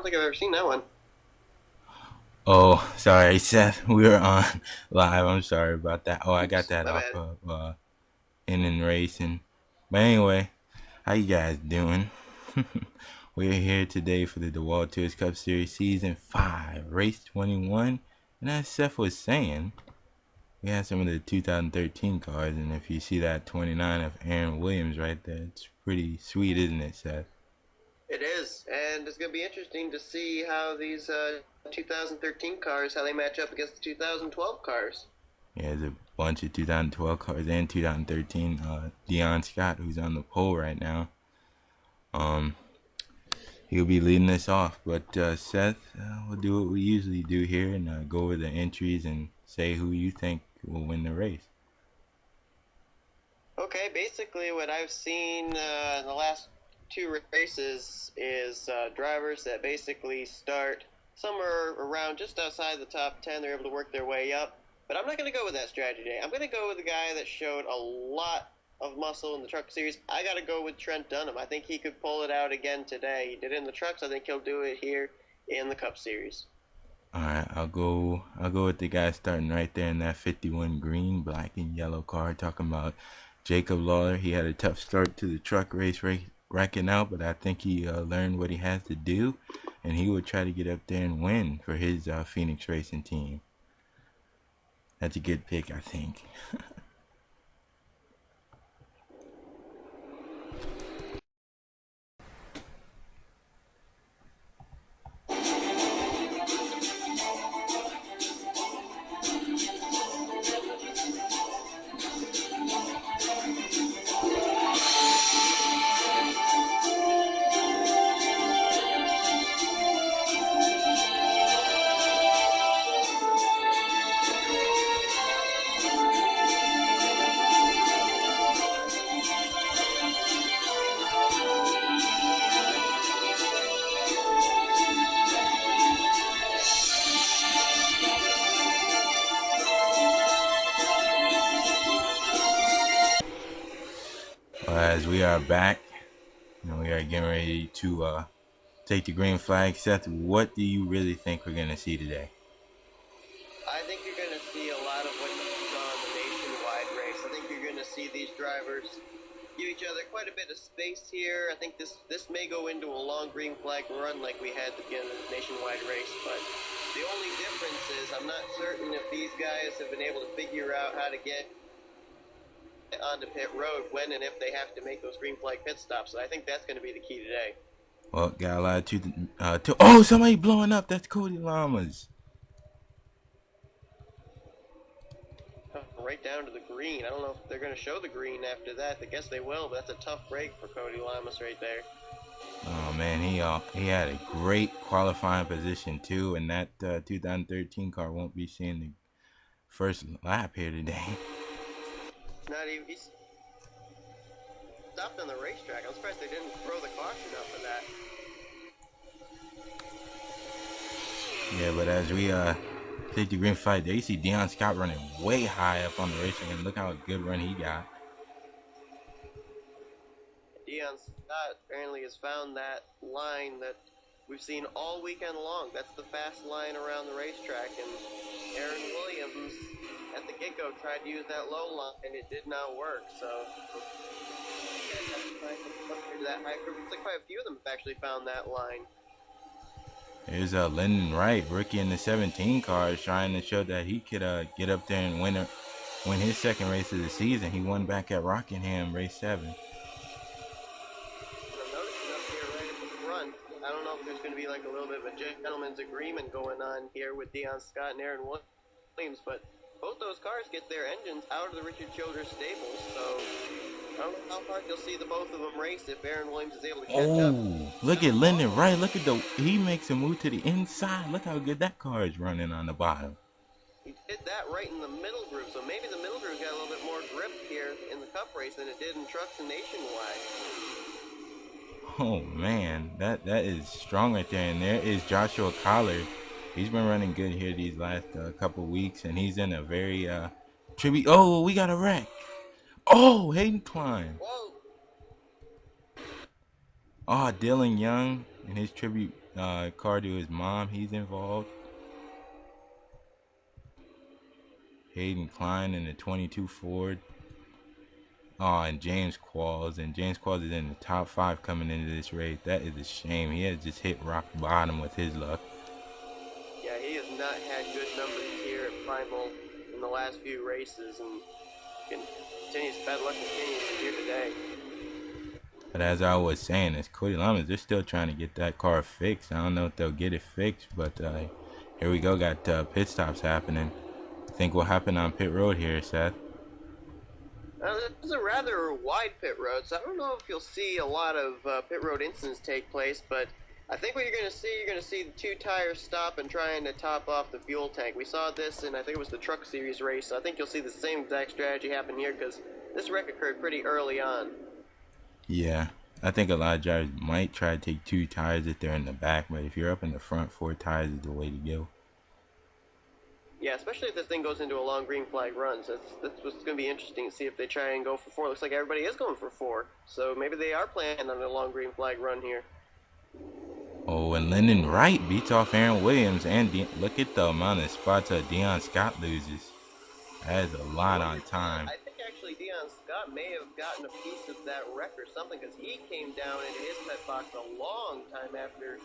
don't think I've ever seen that one. Oh, sorry, Seth. We were on live. I'm sorry about that. Oh, I got Oops, that my off bad. of NN Racing. But anyway, how you guys doing? We're here today for the Dewalt Cup Series Season 5, Race 21. And as Seth was saying, we had some of the 2013 cars. And if you see that 29 of Aaron Williams right there, it's pretty sweet, isn't it, Seth? It is, and it's going to be interesting to see how these 2013 cars, how they match up against the 2012 cars. Yeah, there's a bunch of 2012 cars and 2013. Deion Scott, who's on the pole right now. Um, he'll be leading us off. But Seth, we'll do what we usually do here and go over the entries and say who you think will win the race. Okay, basically what I've seen in the last two races is drivers that basically start somewhere around just outside the top 10. They're able to work their way up. But I'm not going to go with that strategy today. I'm going to go with the guy that showed a lot of muscle in the truck series. I got to go with Trent Dunham. I think he could pull it out again today. He did it in the trucks. I think he'll do it here in the Cup Series. All right, I'll go. I'll go with the guy starting right there in that 51 green, black, and yellow car. Talking about Jacob Lawler. He had a tough start to the truck race, racking out, but I think he learned what he has to do, and he would try to get up there and win for his Phoenix Racing team. That's a good pick, I think. As we are back, and we are getting ready to take the green flag. Seth, what do you really think we're going to see today? I think you're going to see a lot of what you saw in the nationwide race. I think you're going to see these drivers give each other quite a bit of space here. I think this may go into a long green flag run like we had at the beginning of the nationwide race, but the only difference is I'm not certain if these guys have been able to figure out how to get onto pit road when and if they have to make those green flag pit stops. So I think that's going to be the key today. Well, got a lot of oh, somebody blowing up. That's Cody Lamas. Right down to the green. I don't know if they're going to show the green after that. I guess they will, but that's a tough break for Cody Lamas right there. Oh man, he had a great qualifying position too, and that 2013 car won't be seeing the first lap here today. Not even he's stopped on the racetrack. I'm surprised they didn't throw the caution up for that. Yeah, but as we take the green flag, there you see Deion Scott running way high up on the racetrack, and look how good run he got. Deion Scott apparently has found that line that we've seen all weekend long. That's the fast line around the racetrack, and Aaron Williams at the get-go tried to use that low line, and it did not work. So that high group. Looks like quite a few of them have actually found that line. Here's Lyndon Wright, rookie in the 17 car, is trying to show that he could get up there and win his second race of the season. He won back at Rockingham, race 7. And I'm noticing up here right at the front, I don't know if there's going to be like a little bit of a gentleman's agreement going on here with Deion Scott and Aaron Williams, but both those cars get their engines out of the Richard Childress stables, so I don't know how far you'll see the both of them race if Aaron Williams is able to catch up. Oh, look at Lyndon Wright. Look at he makes a move to the inside. Look how good that car is running on the bottom. He did that right in the middle group, so maybe the middle group got a little bit more grip here in the Cup race than it did in trucks and nationwide. Oh man, that is strong right there. And there is Joshua Collard. He's been running good here these last couple weeks, and he's in a very tribute. Oh, we got a wreck. Oh, Hayden Klein. Whoa! Oh, Dylan Young and his tribute car to his mom. He's involved. Hayden Klein in the 22 Ford. Oh, and James Qualls. And James Qualls is in the top 5 coming into this race. That is a shame. He has just hit rock bottom with his luck. Yeah, he has not had good numbers here at Primal in the last few races, and bad luck continues here today. But as I was saying, it's Cody Lammers. They're still trying to get that car fixed. I don't know if they'll get it fixed, but here we go. Got pit stops happening. Think what happened on pit road here, Seth? This is a rather wide pit road, so I don't know if you'll see a lot of pit road incidents take place, but I think what you're going to see the 2 tires stop and trying to top off the fuel tank. We saw this in, I think it was the Truck Series race, so I think you'll see the same exact strategy happen here because this wreck occurred pretty early on. Yeah, I think a lot of drivers might try to take 2 tires if they're in the back, but if you're up in the front, 4 tires is the way to go. Yeah, especially if this thing goes into a long green flag run. So that's what's going to be interesting to see if they try and go for 4. Looks like everybody is going for 4. So maybe they are planning on a long green flag run here. Oh, and Lyndon Wright beats off Aaron Williams. And look at the amount of spots Deion Scott loses. That is a lot on time. I think actually Deion Scott may have gotten a piece of that wreck or something because he came down into his pit box a long time after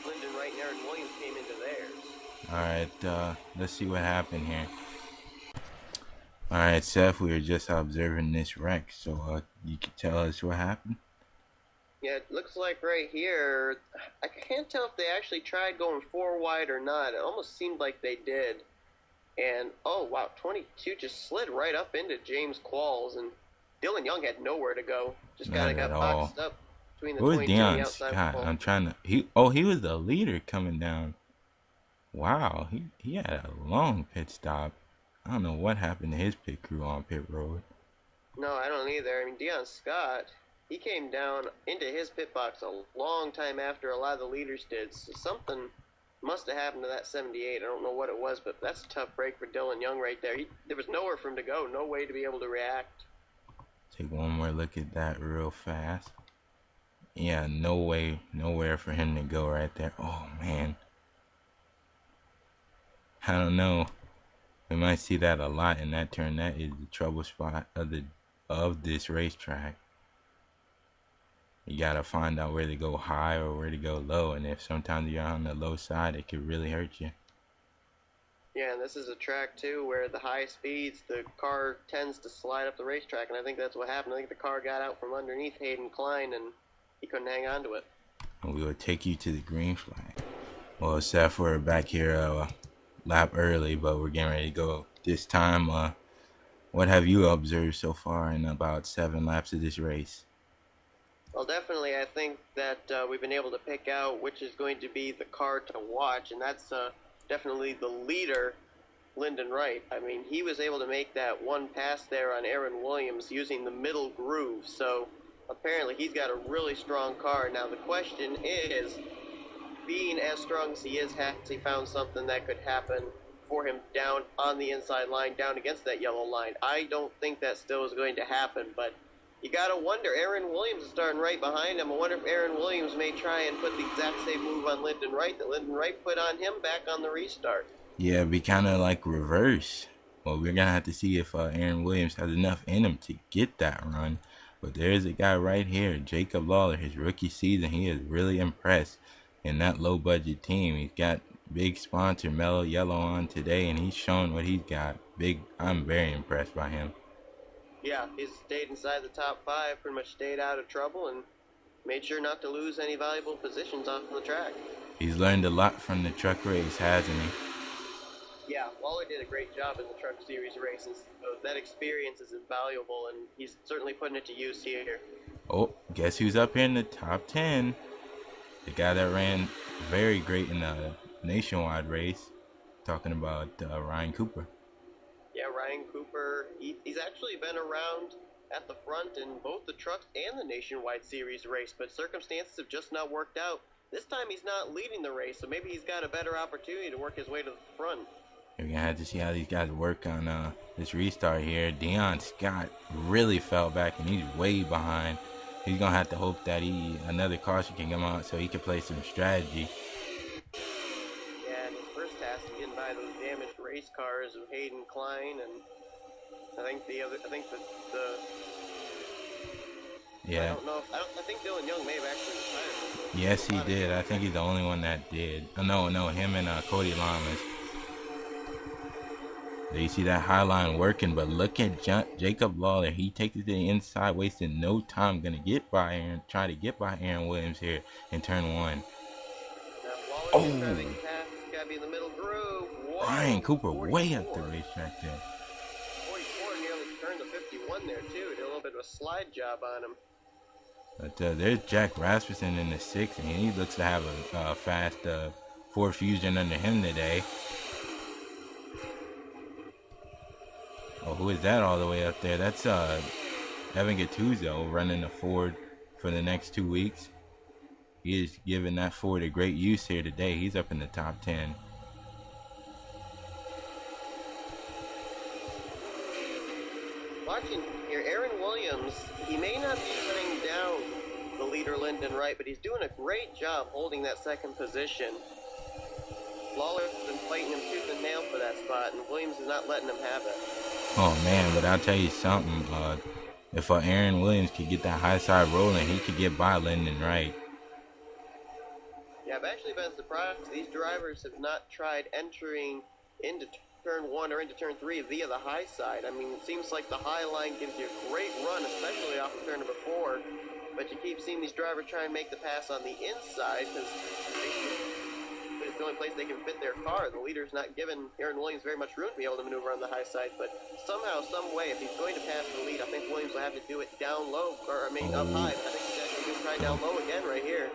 Lyndon Wright and Aaron Williams came into theirs. Alright, let's see what happened here. Alright, Seth, we were just observing this wreck, so you can tell us what happened? Yeah, it looks like right here, I can't tell if they actually tried going 4 wide or not. It almost seemed like they did. And, oh wow, 22 just slid right up into James Qualls, and Dylan Young had nowhere to go. Just kind of got boxed up between the 22 and the outside. Scott? I'm trying to, he was the leader coming down. Wow, he had a long pit stop. I don't know what happened to his pit crew on pit road. No, I don't either. I mean, Deion Scott, he came down into his pit box a long time after a lot of the leaders did. So something must have happened to that 78. I don't know what it was, but that's a tough break for Dylan Young right there. There was nowhere for him to go, no way to be able to react. Take one more look at that real fast. Yeah, nowhere for him to go right there. Oh, man. I don't know. We might see that a lot in that turn. That is the trouble spot of this racetrack. You gotta find out where to go high or where to go low, and if sometimes you're on the low side, it could really hurt you. Yeah, and this is a track too where the high speeds, the car tends to slide up the racetrack, and I think that's what happened. I think the car got out from underneath Hayden Klein, and he couldn't hang on to it. And we will take you to the green flag. Well, Seth, we're back here lap early, but we're getting ready to go this time. What have you observed so far in about 7 laps of this race? Well, definitely, I think that we've been able to pick out which is going to be the car to watch, and that's definitely the leader, Lyndon Wright. I mean, he was able to make that one pass there on Aaron Williams using the middle groove, so apparently he's got a really strong car. Now, the question is, being as strong as he is, has he found something that could happen for him down on the inside line, down against that yellow line? I don't think that still is going to happen, but you got to wonder. Aaron Williams is starting right behind him. I wonder if Aaron Williams may try and put the exact same move on Lyndon Wright that Lyndon Wright put on him back on the restart. Yeah, it'd be kind of like reverse. Well, we're going to have to see if Aaron Williams has enough in him to get that run. But there's a guy right here, Jacob Lawler. His rookie season, he is really impressed in that low-budget team. He's got big sponsor Mellow Yellow on today, and he's showing what he's got. I'm very impressed by him. Yeah, he's stayed inside the top 5, pretty much stayed out of trouble, and made sure not to lose any valuable positions on the track. He's learned a lot from the truck race, hasn't he? Yeah, Lawler did a great job in the Truck Series races. So that experience is invaluable, and he's certainly putting it to use here. Oh, guess who's up here in the top 10? The guy that ran very great in the nationwide race. Talking about Ryan Cooper. Yeah, Ryan Cooper, he's actually been around at the front in both the trucks and the nationwide series race, but circumstances have just not worked out. This time he's not leading the race, so maybe he's got a better opportunity to work his way to the front. We're going to have to see how these guys work on this restart here. Deion Scott really fell back, and he's way behind. He's going to have to hope that another caution can come out so he can play some strategy. race cars of Hayden Klein, and I think the Yeah. I don't know. I think Dylan Young may have actually retired. Yes, he did. I think he's the only one that did. No, him and Cody Lamas. There you see that high line working, but look at Jacob Lawler. He takes it to the inside, wasting no time. Gonna get by Aaron, try to get by Aaron Williams here in turn 1. Now, Oh! Gotta be in the middle groove. Brian Cooper 44. way up the racetrack there. 44 nearly turned to 51 there too. Did a little bit of a slide job on him. But there's Jack Rasmussen in the 6, and he looks to have a fast Ford Fusion under him today. Oh, who is that all the way up there? That's Evan Gattuso running the Ford for the next 2 weeks. He is giving that Ford a great use here today. He's up in the top 10. Watching here, Aaron Williams, he may not be running down the leader Lyndon Wright, but he's doing a great job holding that second position. Lawler's been fighting him tooth and nail for that spot, and Williams is not letting him have it. Oh man, but I'll tell you something. If Aaron Williams could get that high side rolling, he could get by Lyndon Wright. Yeah, I've actually been surprised. These drivers have not tried entering into turn 1 or into turn 3 via the high side. I mean, it seems like the high line gives you a great run, especially off of turn number 4. But you keep seeing these drivers try and make the pass on the inside because it's the only place they can fit their car. The leader's not giving Aaron Williams very much room to be able to maneuver on the high side. But somehow, some way, if he's going to pass the lead, I think Williams will have to do it down low, up high. But I think he's actually going to try down low again right here.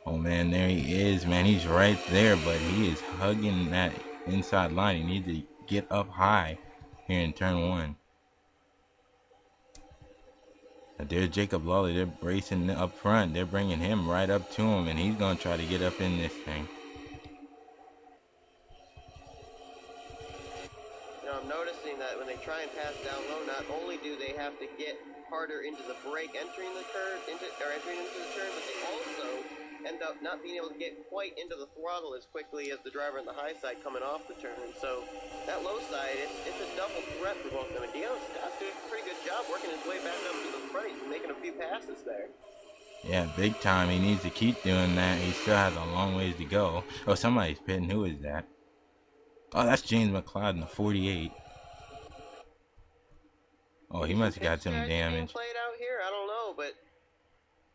Oh man, there he is, man. He's right there, but he is hugging that inside line. He needs to get up high here in turn 1. But there's Jacob Lawler. They're racing up front. They're bringing him right up to him, and he's going to try to get up in this thing. You know, I'm noticing that when they try and pass down low, not only do they have to get harder into the brake entering the turn, entering into the turn, but they also end up not being able to get quite into the throttle as quickly as the driver on the high side coming off the turn. So that low side, it's a double threat for both of them. And Dion Scott's doing a pretty good job working his way back up to the front. He's making a few passes there. Yeah, big time. He needs to keep doing that. He still has a long ways to go. Oh, somebody's pitting. Who is that? Oh, that's James McLeod in the 48. Oh, he must have got some damage. Played out here? I don't know, but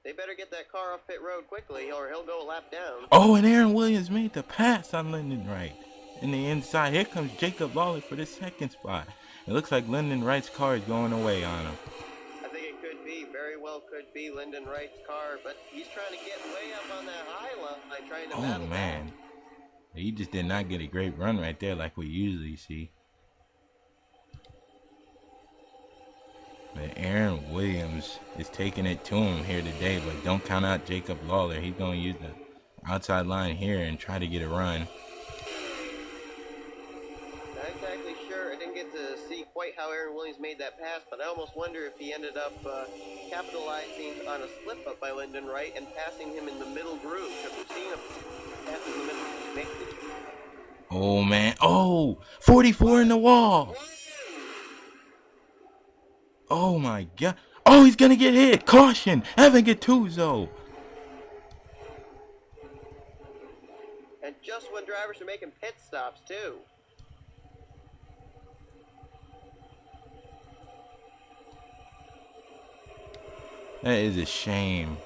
they better get that car off pit road quickly or he'll go a lap down. Oh, and Aaron Williams made the pass on Lyndon Wright. In the inside, here comes Jacob Lawler for the second spot. It looks like Lyndon Wright's car is going away on him. I think it could be, very well could be Lyndon Wright's car, but he's trying to get way up on that high line, trying to battle. Oh, man. He just did not get a great run right there like we usually see. But Aaron Williams is taking it to him here today, but don't count out Jacob Lawler. He's going to use the outside line here and try to get a run. Not exactly sure. I didn't get to see quite how Aaron Williams made that pass, but I almost wonder if he ended up capitalizing on a slip-up by Lyndon Wright and passing him in the middle groove, because we've seen him pass in the middle. Oh, man. Oh, 44 in the wall. Oh, my God. Oh, he's going to get hit. Caution. Evan Gattuso. And just when drivers are making pit stops, too. That is a shame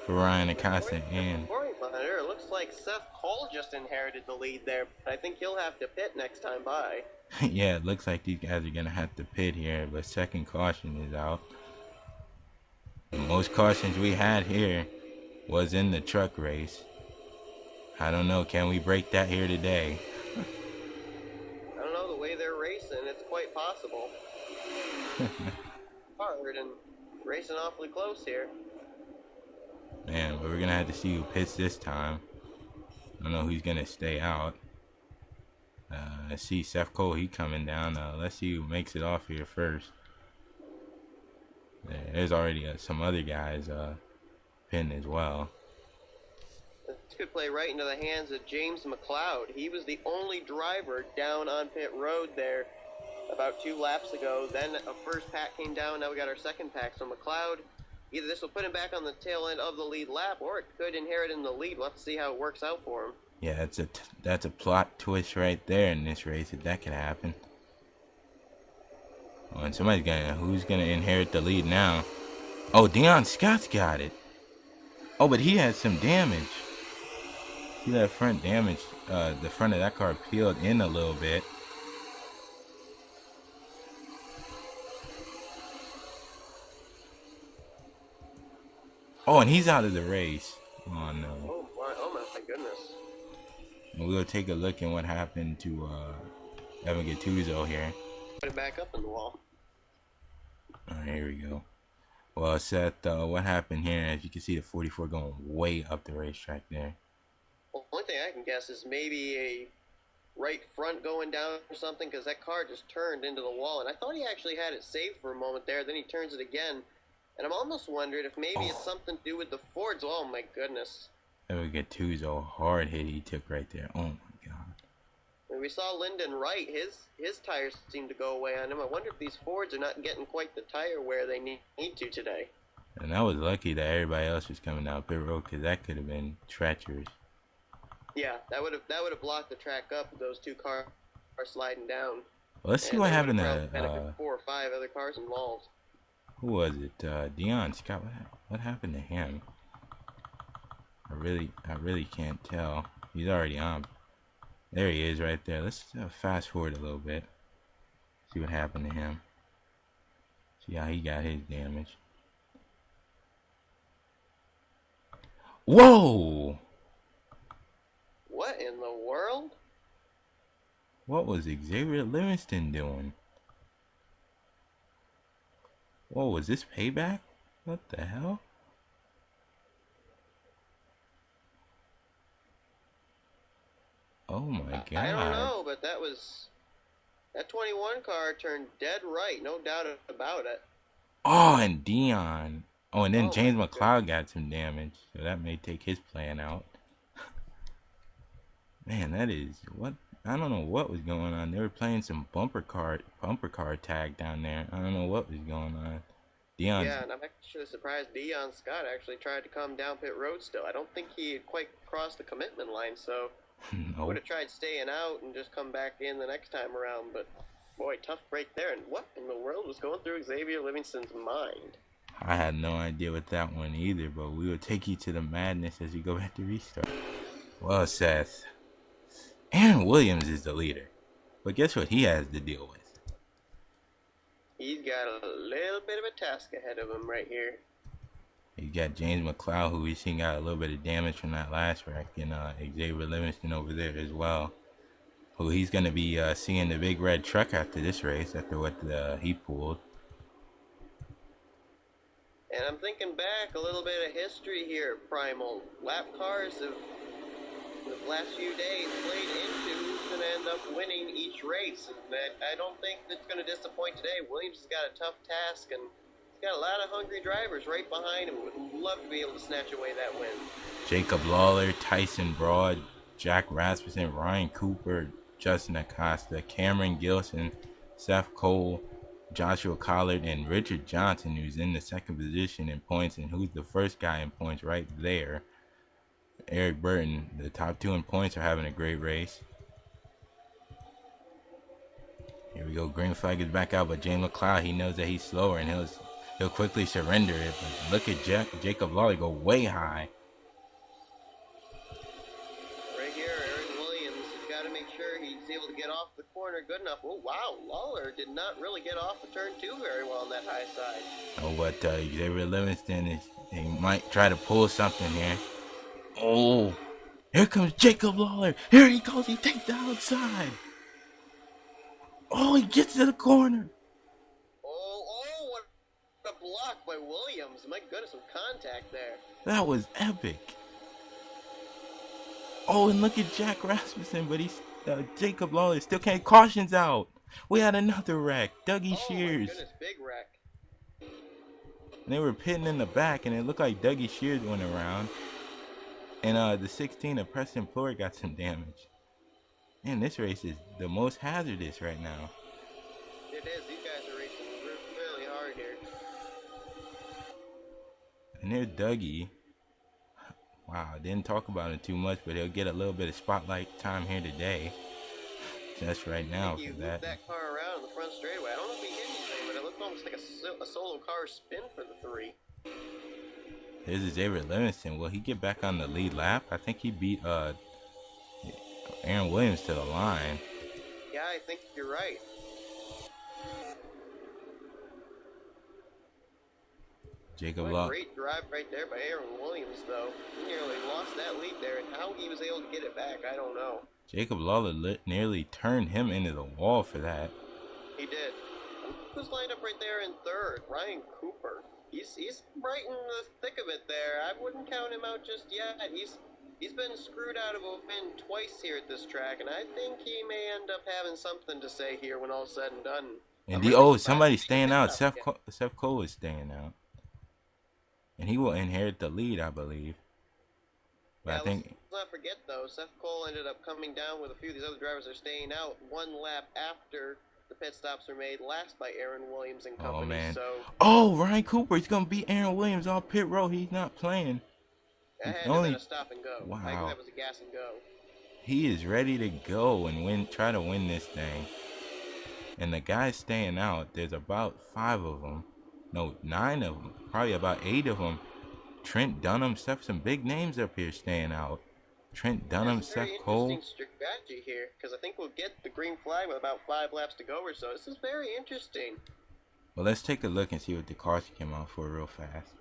for Ryan Acosta. And It looks like Seth Cole just inherited the lead there. I think he'll have to pit next time by. yeah, it looks like these guys are going to have to pit here, but second caution is out. The most cautions we had here was in the truck race. I don't know, can we break that here today? I don't know, the way they're racing, it's quite possible. Hard and racing awfully close here. Man, but we're going to have to see who pits this time. I don't know who's going to stay out. Let's see, Seth Cole, he coming down. Let's see who makes it off here first. There's already some other guys pitting as well. could play right into the hands of James McLeod. He was the only driver down on pit road there about 2 laps ago. Then a first pack came down. Now we got our second pack. So McLeod, either this will put him back on the tail end of the lead lap, or it could inherit in the lead. We'll have to see how it works out for him. Yeah, that's a plot twist right there in this race, if that could happen. Oh, and who's gonna inherit the lead now? Oh, Deion Scott's got it. Oh, but he had some damage. See that front damage? The front of that car peeled in a little bit. Oh, and he's out of the race. Oh no. Oh my goodness. We'll take a look at what happened to Evan Gattuso here. Put it back up in the wall. Alright, here we go. Well, Seth, what happened here? As you can see, the 44 going way up the racetrack there. Well, one thing I can guess is maybe a right front going down or something, because that car just turned into the wall, and I thought he actually had it saved for a moment there. Then he turns it again, and I'm almost wondering if maybe it's something to do with the Fords. Oh my goodness. Evan Gattuso, hard hit he took right there. Oh my god. And we saw Lyndon Wright, his tires seem to go away on him. I wonder if these Fords are not getting quite the tire wear they need to today. And I was lucky that everybody else was coming down pit road, because that could have been treacherous. Yeah, that would have blocked the track up with those 2 cars sliding down. Well, let's see what happened to 4 or 5 other cars involved. Who was it? Deion Scott. What happened to him? I really can't tell. He's already on. There he is right there. Let's fast forward a little bit. See what happened to him. See how he got his damage. Whoa! What in the world? What was Xavier Livingston doing? Whoa, was this payback? What the hell? Oh my god. I don't know, but that 21 car turned dead right, no doubt about it. Oh, and Dion. Oh, and then James McLeod got some damage, so that may take his plan out. Man, that is what I don't know what was going on. They were playing some bumper car tag down there. I don't know what was going on. Dion. Yeah, and I'm actually surprised Deion Scott actually tried to come down pit road still. I don't think he had quite crossed the commitment line, so Nope. would have tried staying out and just come back in the next time around. But boy, tough break there. And what in the world was going through Xavier Livingston's mind? I had no idea with that one either, but we will take you to the madness as we go back to restart. Well, Seth, Aaron Williams is the leader, but guess what he has to deal with? He's got a little bit of a task ahead of him right here. He's got James McLeod, who we seen got a little bit of damage from that last wreck, and Xavier Livingston over there as well, who he's going to be seeing the big red truck after this race, after what he pulled. And I'm thinking back a little bit of history here at Primal. Lap cars have, the last few days, played into who's going to end up winning each race. And I don't think that's going to disappoint today. Williams has got a tough task, and he's got a lot of hungry drivers right behind him who would love to be able to snatch away that win. Jacob Lawler, Tyson Broad, Jack Rasmussen, Ryan Cooper, Justin Acosta, Cameron Gilson, Seth Cole, Joshua Collard, and Richard Johnson, who's in the second position in points and who's the first guy in points right there. Eric Burton, the top 2 in points, are having a great race. Here we go. Green flag is back out, but James McLeod, he knows that he's slower and he'll quickly surrender it. But look at Jacob Lawler go way high. Right here, Aaron Williams has got to make sure he's able to get off the corner good enough. Oh, wow. Lawler did not really get off of turn 2 very well on that high side. Oh, but Xavier Livingston, he might try to pull something here. Oh, here comes Jacob Lawler. Here he goes. He takes the outside. Oh, he gets to the corner. Oh, what a block by Williams. My goodness, some contact there. That was epic. Oh, and look at Jack Rasmussen, but Jacob Lawler still can't. Caution's out. We had another wreck. Dougie Shears. Oh, my goodness, big wreck. And they were pitting in the back, and it looked like Dougie Shears went around. And the 16 of Preston Floyd got some damage. Man, this race is the most hazardous right now. It is. These guys are racing really hard here. And there's Dougie. Wow, didn't talk about it too much, but he'll get a little bit of spotlight time here today. Just right now for that. That car around in the front straightaway. I don't know if he hit anything, but it looked almost like a solo car spin for the 3. This is Avery Livingston. Will he get back on the lead lap? I think he beat Aaron Williams to the line. Yeah, I think you're right. Jacob What Law. a great drive right there by Aaron Williams, though. He nearly lost that lead there, and how he was able to get it back, I don't know. Jacob Lawler nearly turned him into the wall for that. He did. Who's lined up right there in 3rd? Ryan Cooper. He's right in the thick of it there. I wouldn't count him out just yet. He's been screwed out of a win twice here at this track, and I think he may end up having something to say here when all's said and done. And somebody's staying out. Seth Cole is staying out. And he will inherit the lead, I believe. But yeah, I think. Let's not forget, though, Seth Cole ended up coming down with a few of these other drivers that are staying out 1 lap after the pit stops were made, last by Aaron Williams and company. Oh, man. So, Ryan Cooper, he's going to beat Aaron Williams off pit road. He's not playing. that had to have been a stop and go. Wow. I think that was a gas and go. He is ready to go and try to win this thing. And the guys staying out, there's about 5 of them. No, 9 of them. Probably about 8 of them. Trent Dunham, some big names up here staying out. Trent Dunham, Seth Cole. Interesting strategy here, because I think we'll get the green flag with about 5 laps to go or so. This is very interesting. Well, let's take a look and see what the cars came out for real fast.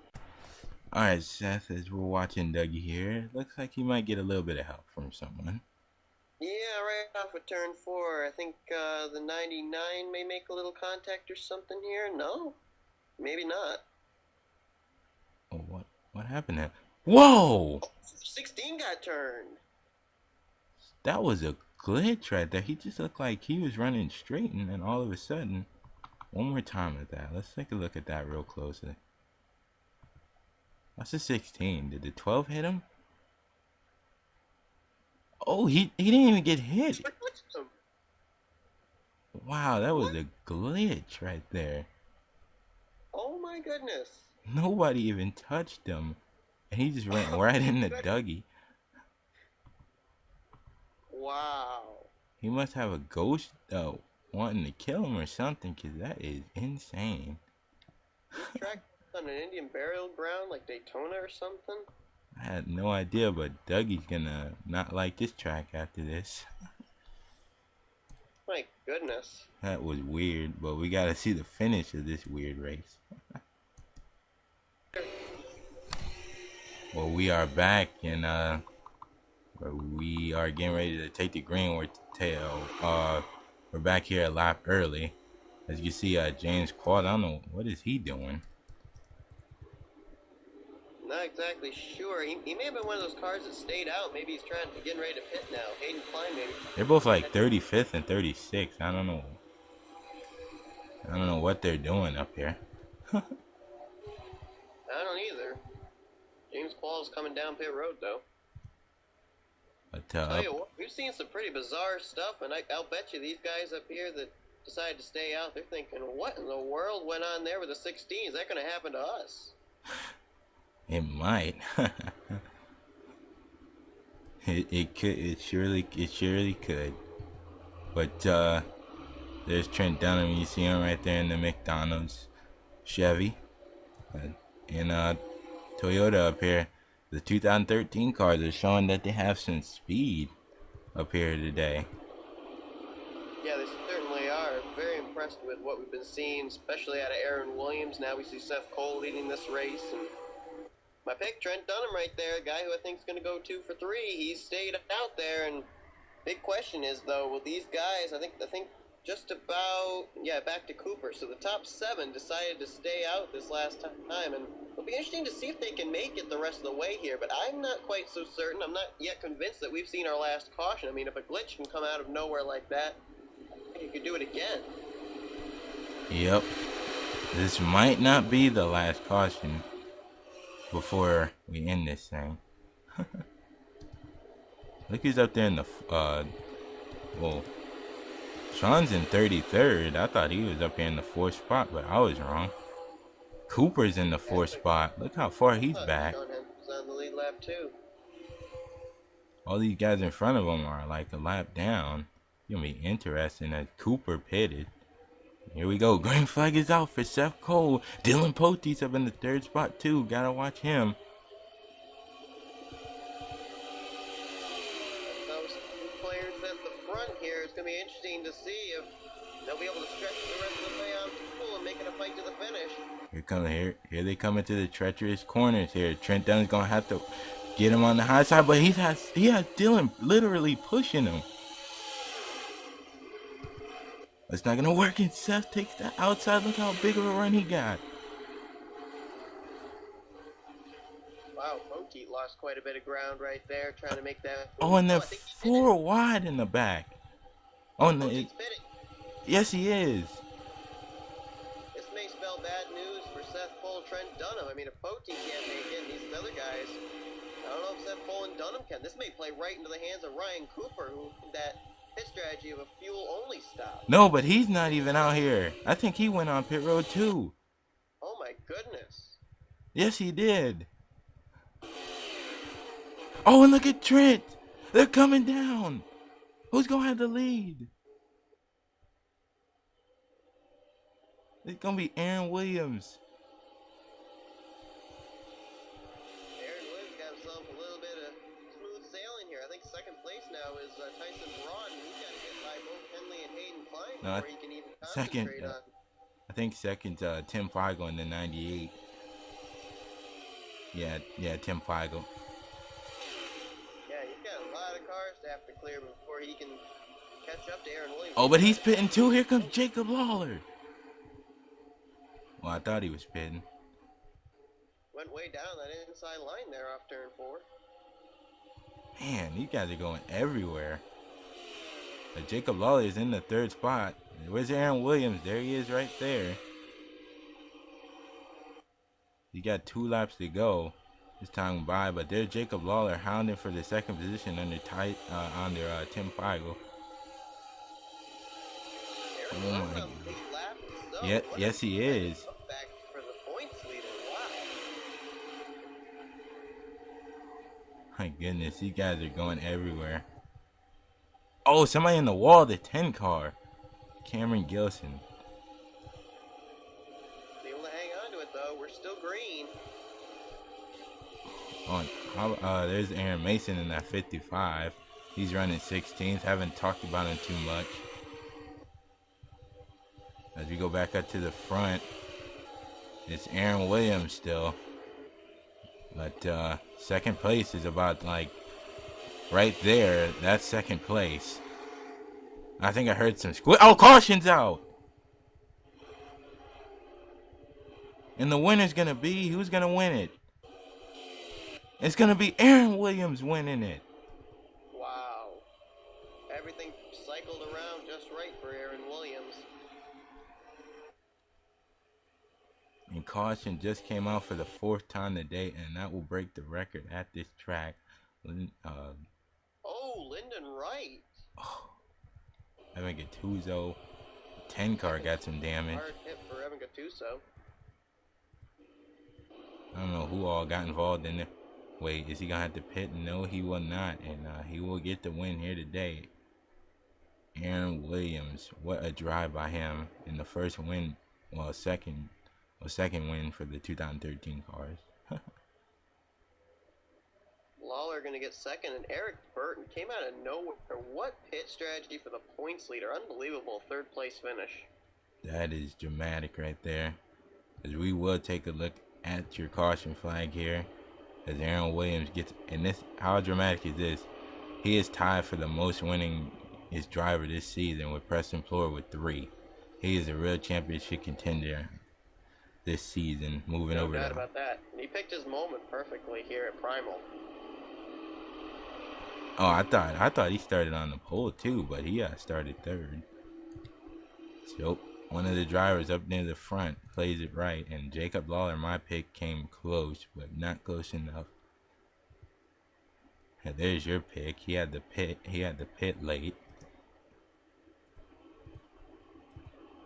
Alright, Seth, as we're watching Dougie here, looks like he might get a little bit of help from someone. Yeah, right off of turn 4. I think the 99 may make a little contact or something here. No, maybe not. Oh, what happened there? Whoa! 16 got turned. That was a glitch right there. He just looked like he was running straight, and then all of a sudden, one more time at that. Let's take a look at that real closely. That's a 16. Did the 12 hit him? Oh, he didn't even get hit. Wow, that was a glitch right there. Oh my goodness. Nobody even touched him. And he just went right into Dougie. Wow. He must have a ghost wanting to kill him or something, because that is insane. This track on an Indian burial ground like Daytona or something? I had no idea, but Dougie's gonna not like this track after this. My goodness. That was weird, but we gotta see the finish of this weird race. Well, we are back, and we are getting ready to take the green tail. We're back here a lap early. As you can see, James Quad, I don't know, what is he doing? Not exactly sure. He may have been one of those cars that stayed out. Maybe he's getting ready to pit now. Hayden climbing. They're both like 35th and 36th. I don't know what they're doing up here. I don't either. James Quall's coming down pit road, though. But, tell you what, we've seen some pretty bizarre stuff, and I'll bet you these guys up here that decided to stay out, they're thinking, what in the world went on there with the 16? Is that going to happen to us? It might. it could. It surely could. But there's Trent Dunham. You see him right there in the McDonald's Chevy, and Toyota up here. The 2013 cars are showing that they have some speed up here today. Yeah, they certainly are. Very impressed with what we've been seeing, especially out of Aaron Williams. Now we see Seth Cole leading this race, and my pick, Trent Dunham right there, a guy who I think is going to go 2 for 3. He stayed out there, and big question is, though, will these guys, I think just about, back to Cooper. So the top 7 decided to stay out this last time, and it'll be interesting to see if they can make it the rest of the way here, but I'm not quite so certain. I'm not yet convinced that we've seen our last caution. I mean, if a glitch can come out of nowhere like that, I think you could do it again. Yep. This might not be the last caution before we end this thing. Look who's up there in the, well, Sean's in 33rd. I thought he was up here in the 4th spot, but I was wrong. Cooper's in the 4th spot. Look how far he's back. Sean Henry's on the lead lap too. All these guys in front of him are like a lap down. It's gonna be interesting as Cooper pitted. Here we go. Green flag is out for Seth Cole. Dylan Potte's up in the 3rd spot too. Gotta watch him. Those two players at the front here. It's gonna be interesting to see if they'll be able to stretch the rest of the way out to pool and make it a fight to the finish. Here they come into the treacherous corners here. Trent Dunn's gonna have to get him on the high side, but he has Dylan literally pushing him. It's not gonna work, and Seth takes that outside. Look how big of a run he got. Wow, Poteet lost quite a bit of ground right there, trying to make that. Oh, and they're 4 wide in the back. Oh, and yes, he is. This may spell bad news for Seth Cole, Trent Dunham. I mean, if Poteet can't make it, and these other guys, I don't know if Seth Cole and Dunham can. This may play right into the hands of Ryan Cooper, who that pit strategy of a fuel-only stop. No, but he's not even out here. I think he went on pit road too. Oh my goodness. Yes, he did. Oh, and look at Trent. They're coming down. Who's gonna have the lead? It's gonna be Aaron Williams. Aaron Williams got himself a little bit of smooth sailing here. I think second place now is Tyson Braun. He's got to get by both Henley and Hayden Klein before he can even concentrate on. I think second's Tim Feigl in the 98. Yeah, Tim Feigl. Yeah, he's got a lot of cars to have to clear before he can catch up to Aaron Williams. Oh, but he's pitting too. Here comes Jacob Lawler. Well, I thought he was pitting. Went way down that inside line there off turn 4. Man, these guys are going everywhere. But Jacob Lawler is in the 3rd spot. Where's Aaron Williams? There he is right there. He got 2 laps to go. This time by, but there's Jacob Lawler hounding for the 2nd position under Tim Feigl. Oh my God. Yes, he is. Back for the points leader. Wow. My goodness, these guys are going everywhere. Oh, somebody in the wall, the 10 car. Cameron Gilson. Able to hang on to it though. We're still green. There's Aaron Mason in that 55. He's running 16th. Haven't talked about him too much. As we go back up to the front, it's Aaron Williams still. But second place is about like right there. That's second place. I think I heard some oh, caution's out. And the winner's gonna be, who's gonna win it? It's gonna be Aaron Williams winning it. Wow. Everything cycled around just right for Aaron Williams. And caution just came out for the 4th time today, and that will break the record at this track. Lyndon Wright. Oh, Evan Gattuso. 10 car got some damage. Hard hit for Evan Gattuso. I don't know who all got involved in it. Wait, is he gonna have to pit? No, he will not, and he will get the win here today. Aaron Williams, what a drive by him in the first win, second win for the 2013 cars. Lawler going to get second, and Eric Burton came out of nowhere. What pit strategy for the points leader? Unbelievable 3rd place finish. That is dramatic right there. As we will take a look at your caution flag here. As Aaron Williams gets, and this, how dramatic is this? He is tied for the most winning his driver this season with Preston Floor with 3. He is a real championship contender this season. Moving over. No doubt about that. And he picked his moment perfectly here at Primal. Oh, I thought he started on the pole too, but he started 3rd. So one of the drivers up near the front plays it right, and Jacob Lawler, my pick, came close, but not close enough. And there's your pick. He had the pit late.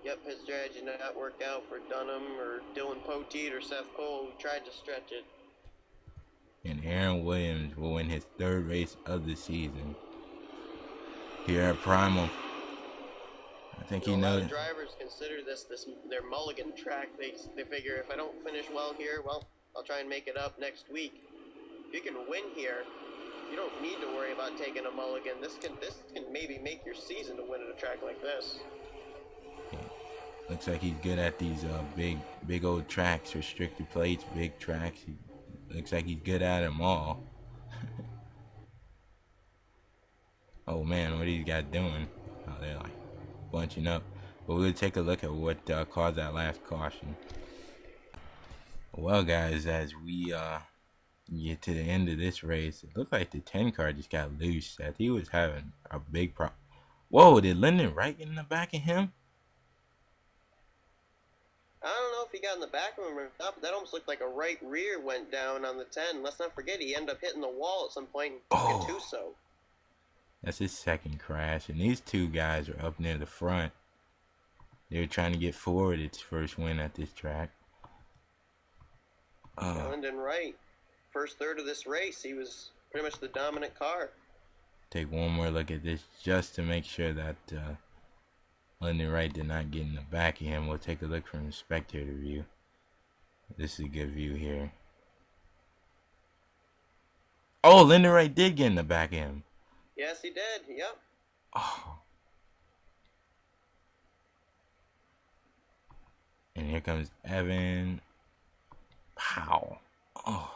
Yep, his strategy did not work out for Dunham or Dylan Poteet or Seth Cole, who tried to stretch it. And Aaron Williams will win his 3rd race of the season here at Primal. I think he knows. A lot of drivers consider this their mulligan track. They figure if I don't finish well here, well, I'll try and make it up next week. If you can win here, you don't need to worry about taking a mulligan. This can maybe make your season to win at a track like this. Yeah. Looks like he's good at these big old tracks, restricted plates, big tracks. Looks like he's good at them all. Oh man, what are these guys doing? Oh, they're like bunching up. But we'll take a look at what caused that last caution. Well, guys, as we get to the end of this race, it looked like the 10 car just got loose. I think he was having a big problem. Whoa, did Lyndon Wright get in the back of him? I don't know if he got in the back of him or not, but that almost looked like a right rear went down on the 10. Let's not forget he ended up hitting the wall at some point in Tuso. That's his 2nd crash, and these 2 guys are up near the front. They were trying to get forward its first win at this track. Lyndon Wright, first third of this race, he was pretty much the dominant car. Take one more look at this just to make sure that Lyndon Wright did not get in the back of him. We'll take a look from the spectator view. This is a good view here. Oh, Lyndon Wright did get in the back of him. Yes, he did. Yep. Oh. And here comes Evan. Pow. Oh.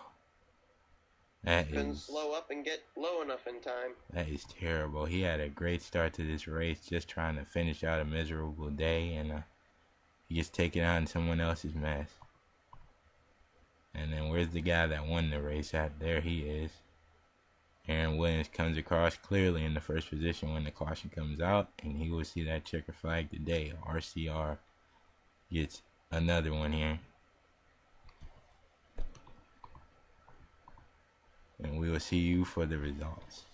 Couldn't slow up and get low enough in time. That is terrible. He had a great start to this race, just trying to finish out a miserable day, and he gets taken out in someone else's mess. And then where's the guy that won the race at? There he is. Aaron Williams comes across clearly in the first position when the caution comes out, and he will see that checker flag today. RCR gets another one here. And we will see you for the results.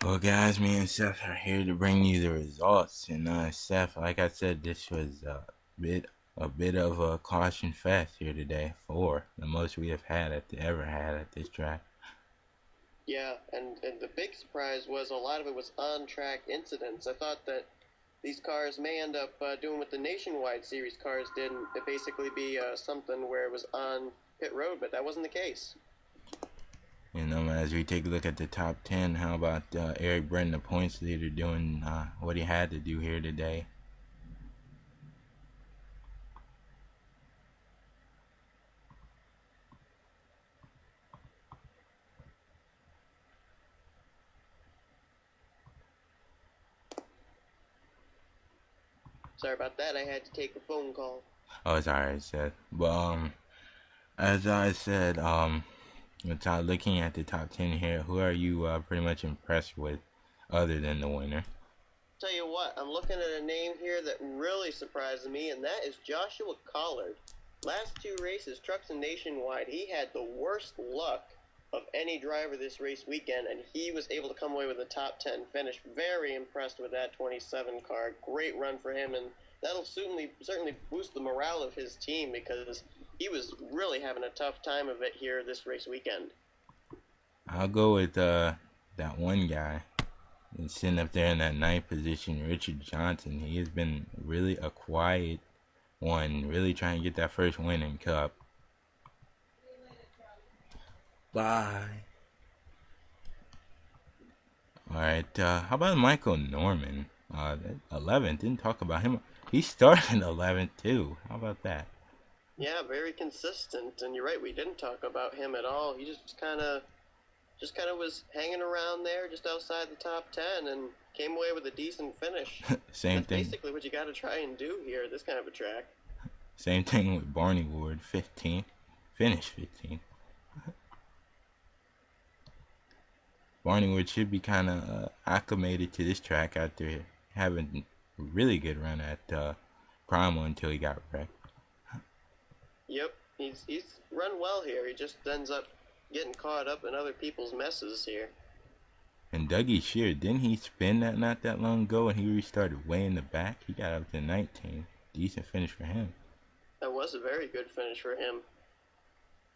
Well, guys, me and Seth are here to bring you the results. And Seth, like I said, this was a bit of a caution fest here today. 4, the most we have ever had at this track. Yeah, and the big surprise was a lot of it was on-track incidents. I thought that these cars may end up doing what the Nationwide Series cars did, and it basically be something where it was on pit road, but that wasn't the case. You know, as we take a look at the top 10, how about Eric Brenton, the points leader, doing what he had to do here today? Sorry about that. I had to take a phone call. Oh, it's alright, Seth. But as I said, looking at the top 10 here, who are you pretty much impressed with other than the winner? Tell you what, I'm looking at a name here that really surprised me, and that is Joshua Collard. Last 2 races, Trucks and Nationwide, he had the worst luck of any driver this race weekend, and he was able to come away with a top 10 finish. Very impressed with that 27 car. Great run for him, and that'll certainly boost the morale of his team because he was really having a tough time of it here this race weekend. I'll go with that one guy that's sitting up there in that 9th position, Richard Johnson. He has been really a quiet one, really trying to get that first win in Cup. Bye. Alright, how about Michael Norman? 11th, didn't talk about him. He started 11th too. How about that? Yeah, very consistent. And you're right, we didn't talk about him at all. He just kind of was hanging around there just outside the top 10 and came away with a decent finish. That's thing. Basically what you got to try and do here, this kind of a track. Same thing with Barney Ward, 15th. Finished 15th. Barney Ward should be kind of acclimated to this track after having a really good run at Primal until he got wrecked. Yep, he's run well here. He just ends up getting caught up in other people's messes here. And Dougie Shear, didn't he spin that not that long ago and he restarted way in the back? He got up to 19. Decent finish for him. That was a very good finish for him.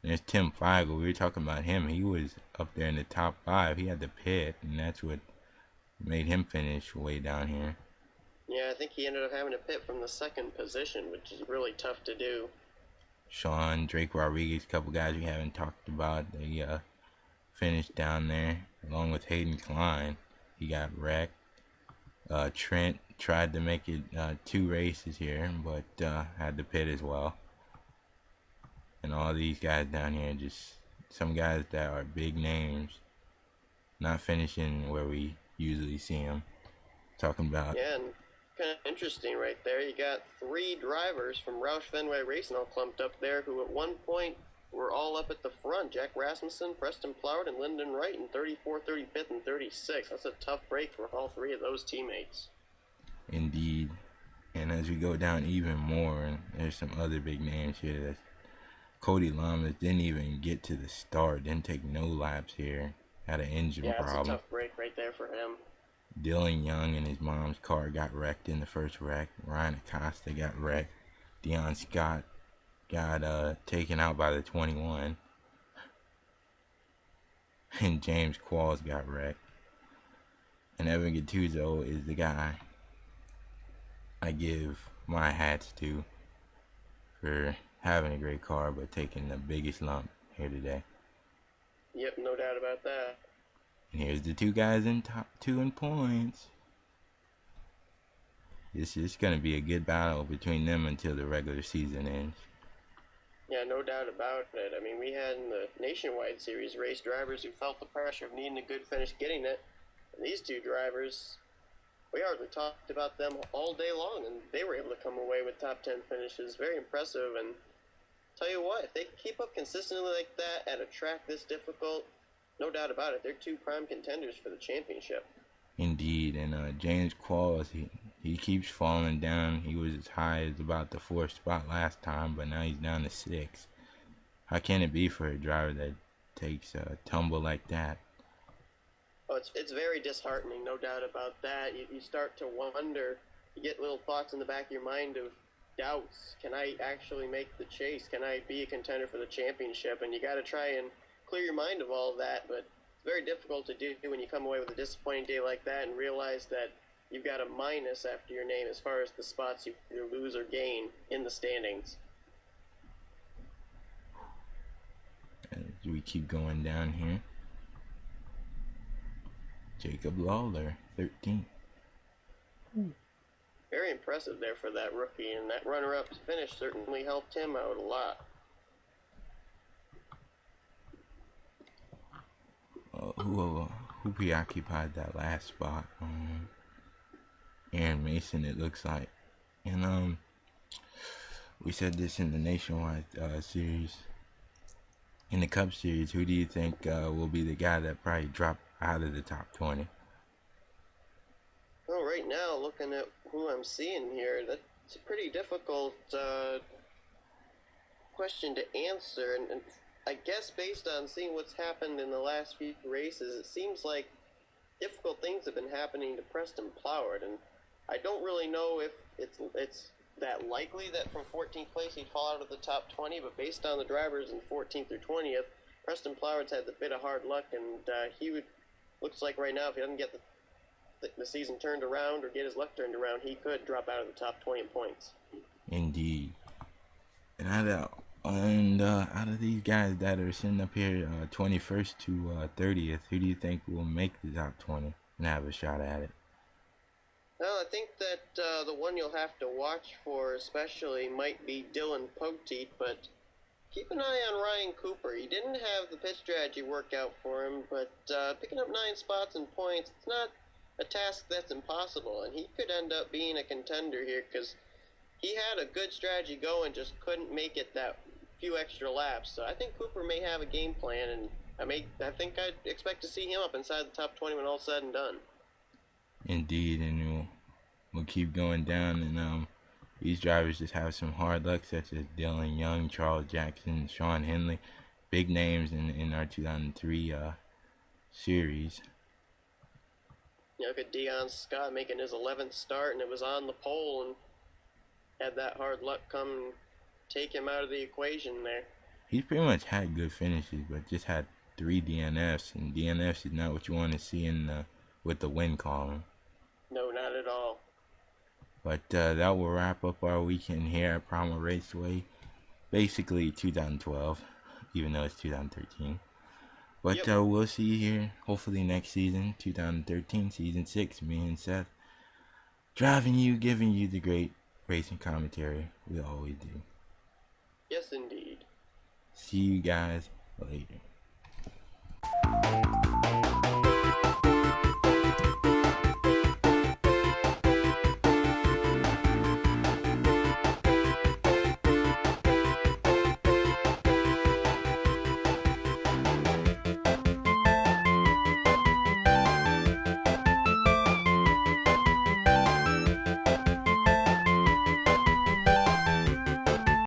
And there's Tim Feigl. We were talking about him. He was up there in the top 5. He had the pit, and that's what made him finish way down here. Yeah, I think he ended up having to pit from the second position, which is really tough to do. Sean, Drake Rodriguez, a couple guys we haven't talked about. They finished down there, along with Hayden Klein. He got wrecked. Trent tried to make it 2 races here, but had to pit as well. And all these guys down here, just some guys that are big names, not finishing where we usually see them. Talking about... Yeah, and kind of interesting right there. You got 3 drivers from Roush Fenway Racing all clumped up there who at one point were all up at the front. Jack Rasmussen, Preston Ploward, and Lyndon Wright in 34, 35th, and 36. That's a tough break for all 3 of those teammates. Indeed. And as we go down even more, and there's some other big names here. That's Cody Lamas didn't even get to the start, didn't take no laps here. Had an engine problem. Yeah, it's a tough break right there for him. Dylan Young and his mom's car got wrecked in the first wreck. Ryan Acosta got wrecked. Dion Scott got taken out by the 21. And James Qualls got wrecked. And Evan Gattuso is the guy I give my hats to for having a great car but taking the biggest lump here today. Yep, no doubt about that. And here's the 2 guys in top 2 in points. It's just going to be a good battle between them until the regular season ends. Yeah, no doubt about it. I mean, we had in the Nationwide Series race drivers who felt the pressure of needing a good finish getting it. And these 2 drivers, we hardly talked about them all day long, and they were able to come away with top 10 finishes. Very impressive, and tell you what, if they keep up consistently like that at a track this difficult, no doubt about it, they're 2 prime contenders for the championship. Indeed, and James Qualls, he keeps falling down. He was as high as about the 4th spot last time, but now he's down to 6. How can it be for a driver that takes a tumble like that? Oh, it's very disheartening, no doubt about that. You start to wonder, you get little thoughts in the back of your mind of doubts. Can I actually make the chase? Can I be a contender for the championship? And you got to try and clear your mind of all of that, but it's very difficult to do when you come away with a disappointing day like that and realize that you've got a minus after your name as far as the spots you either lose or gain in the standings. As we keep going down here, Jacob Lawler, 13. Very impressive there for that rookie, and that runner-up finish certainly helped him out a lot. Who preoccupied that last spot? Aaron Mason, it looks like. And we said this in the Nationwide series. In the Cup Series, who do you think will be the guy that probably dropped out of the top 20? Well, right now, looking at who I'm seeing here, that's a pretty difficult question to answer. And I guess based on seeing what's happened in the last few races, it seems like difficult things have been happening to Preston Ploward. And I don't really know if it's that likely that from 14th place he'd fall out of the top 20, but based on the drivers in 14th through 20th, Preston Ploward's had a bit of hard luck, and looks like right now if he doesn't get the season turned around or get his luck turned around, he could drop out of the top 20 in points. Indeed. And out of these guys that are sitting up here 21st to 30th, who do you think will make the top 20 and have a shot at it? Well, I think that the one you'll have to watch for especially might be Dylan Poteet, but keep an eye on Ryan Cooper. He didn't have the pit strategy work out for him, but picking up 9 spots and points, it's not a task that's impossible, and he could end up being a contender here because he had a good strategy going, just couldn't make it that few extra laps. So I think Cooper may have a game plan, and I think I'd expect to see him up inside the top 20 when all's said and done. Indeed, and we'll keep going down, and these drivers just have some hard luck, such as Dylan Young, Charles Jackson, Sean Henley. big names in our 2003 series. Look at Dion Scott making his 11th start, and it was on the pole, and had that hard luck come and take him out of the equation there. He's pretty much had good finishes, but just had 3 DNFs, and DNFs is not what you want to see with the win column. No, not at all. But that will wrap up our weekend here at Primal Raceway. Basically 2012, even though it's 2013. But Yep. We'll see you here, hopefully next season, 2013, season 6, me and Seth, driving you, giving you the great racing commentary we always do. Yes, indeed. See you guys later.